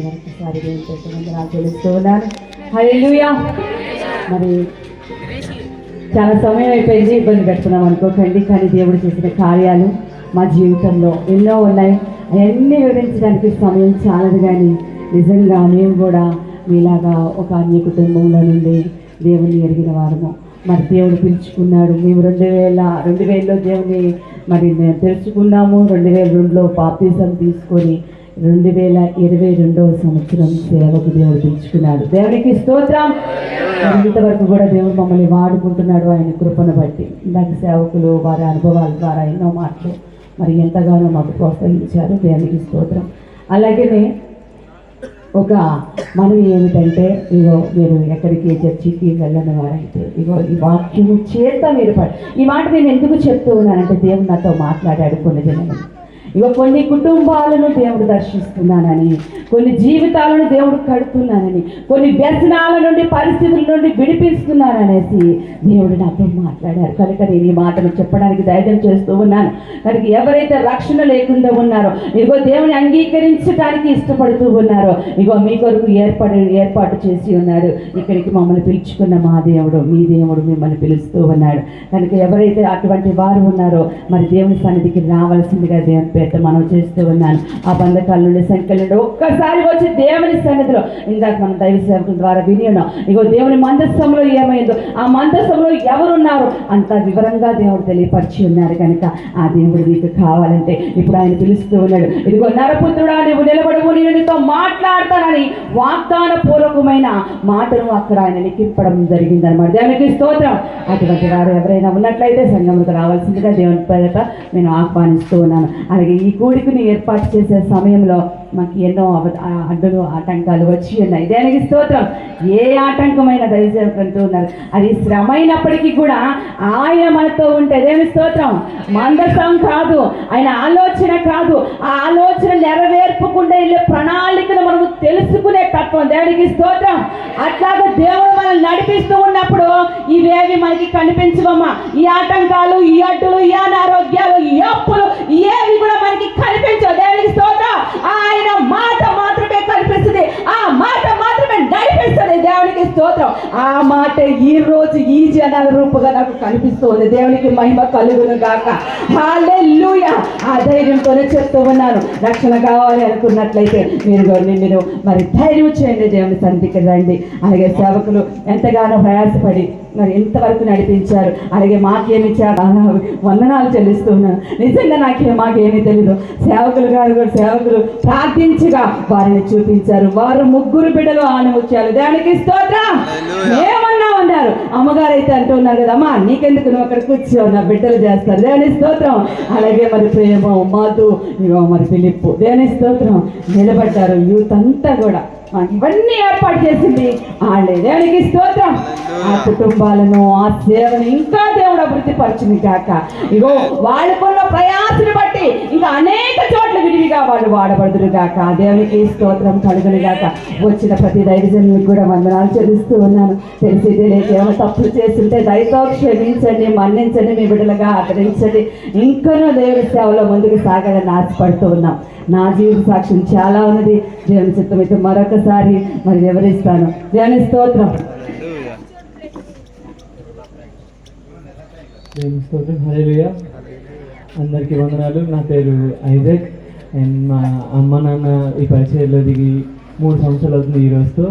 ఒకసారి తెలుస్తూ ఉన్నాను. హల్లెలూయా. మరి చాలా సమయం అయిపోయింది, ఇబ్బంది పెడుతున్నాం అనుకోకండి. కానీ దేవుడు చేసిన కార్యాలు మా జీవితంలో ఎన్నో ఉన్నాయి. అవన్నీ వివరించడానికి సమయం చాలదు. కానీ నిజంగా మేము కూడా మీలాగా ఒక అన్య కుటుంబంలో నుండి దేవుని ఎరిగిన వారము. మరి దేవుడు పిలుచుకున్నాడు. మేము 2000లో దేవుని మరి తెలుసుకున్నాము. 2002లో బాప్తిజం తీసుకొని 2022వ సంవత్సరం సేవకు దేవుడు పిలుచుకున్నాడు. దేవునికి స్తోత్రం. ఇంతవరకు కూడా దేవుడు మమ్మల్ని వాడుకుంటున్నాడు ఆయన కృపను బట్టి. ఇందాక సేవకులు వారి అనుభవాల ద్వారా ఎన్నో మాటలు మరి ఎంతగానో మాకు ప్రోత్సహించారు. దేవునికి స్తోత్రం. అలాగనే ఒక మనవి ఏమిటంటే, ఇగో మీరు ఎక్కడికి చర్చికి వెళ్ళని వారైతే ఇగో ఈ వాక్యము చేత మీరు ఈ మాట నేను ఎందుకు చెప్తూ ఉన్నానంటే, దేవుడు నాతో మాట్లాడాడు కొన్ని దినాలు. ఇగో కొన్ని కుటుంబాలను దేవుడు దర్శిస్తున్నానని, కొన్ని జీవితాలను దేవుడు కడుతున్నానని, కొన్ని వ్యసనాల నుండి పరిస్థితుల నుండి విడిపిస్తున్నాననేసి దేవుడు నాతో మాట్లాడారు. కనుక నేను ఈ మాటలు చెప్పడానికి ధైర్యం చేస్తూ ఉన్నాను. కనుక ఎవరైతే రక్షణ లేకుండా ఉన్నారో, ఇగో దేవుని అంగీకరించడానికి ఇష్టపడుతూ ఉన్నారో, ఇగో మీ కొరకు ఏర్పాటు చేసి ఉన్నాడు. ఇక్కడికి మమ్మల్ని పిలుచుకున్న మా దేవుడు, మీ దేవుడు మిమ్మల్ని పిలుస్తూ ఉన్నాడు. కనుక ఎవరైతే అటువంటి వారు ఉన్నారో మరి దేవుని సన్నిధికి రావాల్సిందిగా దేవుని పేట మనం చేస్తూ ఉన్నాను. ఆ బంధకాల నుండి సంఖ్యల నుండి ఒక్కసారి వచ్చి దేవుని సన్నిధిలో, ఇందాక మనం దైవ సేవకుల ద్వారా విని ఉన్నాం. ఇగో దేవుని మందస్థంలో ఏమైందో, ఆ మందస్థంలో ఎవరున్నారు అంత వివరంగా దేవుడు తెలియపరిచి ఉన్నారు. కనుక ఆ దేవుడు నీకు కావాలంటే ఇప్పుడు ఆయన పిలుస్తూ ఉన్నాడు. ఇదిగో నరపుత్రుడా, నువ్వు నిలబడవు, నేను నీతో మాట్లాడతానని వాగ్దాన పూర్వకమైన మాటను అక్కడ ఆయన లిఖింపడం జరిగిందనమాట. దేవునికి స్తోత్రం. అటువంటి వారు ఎవరైనా ఉన్నట్లయితే సంఘంలోకి రావాల్సిందిగా దేవుని పేరట నేను ఆహ్వానిస్తూ ఉన్నాను. అలాగే ఈ కూడికని ఏర్పాటు చేసే సమయంలో మాకు ఎన్నో అడ్డులు ఆటంకాలు వచ్చి ఉన్నాయి. దానికి స్తోత్రం. ఏ ఆటంకమైన దయచేసి ఉన్నారు, అది శ్రమ అయినప్పటికీ కూడా ఆయన మనతో ఉంటే దేని స్తోత్రం. మందసం కాదు, ఆయన ఆలోచన కాదు, ఆ ఆలోచన నెరవేర్పుకుండా వెళ్ళే ప్రణాళికను మనము తెలుసుకునే తత్వం. దేవునికి స్తోత్రం. అట్లాగా దేవుడు మనల్ని నడిపిస్తూ ఉన్నప్పుడు ఇవేవి మనకి కనిపించవమ్మా. ఈ ఆటంకాలు, ఈ అడ్డులు, ఈ అనారోగ్యాలు, ఈ అప్పులు ఏవి కూడా మనకి కనిపించవు. దేవునికి స్తోత్రం. ఆయన మాట మాత్రమే కనిపిస్తుంది, ఆ మాట మాత్రమే నడిపిస్తుంది. దేవునికి స్తోత్రం. ఆ మాట ఈ రోజు ఈ జనాల రూపంగా నాకు కనిపిస్తుంది. దేవునికి మహిమ కలుగును గాక. హల్లెలూయా. ఆ ధైర్యంతోనే చెప్తూ ఉన్నాను. రక్షణ కావాలి అనుకున్నట్లయితే మీరు మరి ధైర్యం చేయండి, దేవుని సన్నిధికి రండి. అలాగే సేవకులు ఎంతగానో ప్రయాసపడి మరి ఎంతవరకు నడిపించారు. అలాగే మాకేమి వందనాలు చెల్లిస్తున్నాను. నిజంగా మాకేమీ తెలీదు. సేవకులు ప్రార్థించగా వారిని చూపించారు. వారు 3 బిడ్డలు ఆనముచ్చారు. దానికి స్తోత్రం. ఏమన్నా ఉన్నారు. అమ్మగారు అయితే అంటూ ఉన్నారు కదా, అమ్మా నీకెందుకు, నువ్వు అక్కడ కూర్చో, నా బిడ్డలు చేస్తారు. దేని స్తోత్రం. అలాగే మరి ప్రేమ, మధు, మరి ఫిలిప్పు, దేని స్తోత్రం నిలబడ్డారు. యూత్ అంతా కూడా ఇవన్నీ ఏర్పాటు చేసింది వాళ్ళే. దేవునికి స్తోత్రం. ఆ కుటుంబాలను, ఆ సేవను ఇంకా దేవుడు అభివృద్ధి పరిచింది కాక. ఇగో వాళ్ళకున్న ప్రయాసను బట్టి ఇంకా అనేక చోట్ల విడివిగా వాళ్ళు వాడబడుతురు కాక. దేవునికి స్తోత్రం కలుగును గాక. వచ్చిన ప్రతి దైవజనులకు కూడా వందనాలు చెల్లిస్తూ ఉన్నాను. తెలిసి తెలియక ఏమైనా తప్పులు చేస్తుంటే దయతో క్షమించండి, మన్నించండి, మీ బిడ్డలుగా ఆదరించండి. ఇంకనూ దేవుని సేవలో ముందుకు సాగాలని ఆశపడుతూ ఉన్నాం. నా జీవిత సాక్ష్యం చాలా ఉన్నది. దేవుని చిత్తం అయితే మరొకసారి మరి వివరిస్తాను. దేవుని స్తోత్రం. దేవుని స్తోత్రం. హల్లెలూయా. అందరికీ వందనాలు. నా పేరు ఐజాక్. అండ్ మా అమ్మ నాన్న ఈ పరిచయంలో దిగి 3 సంవత్సరాలు అవుతుంది ఈ రోజుతో.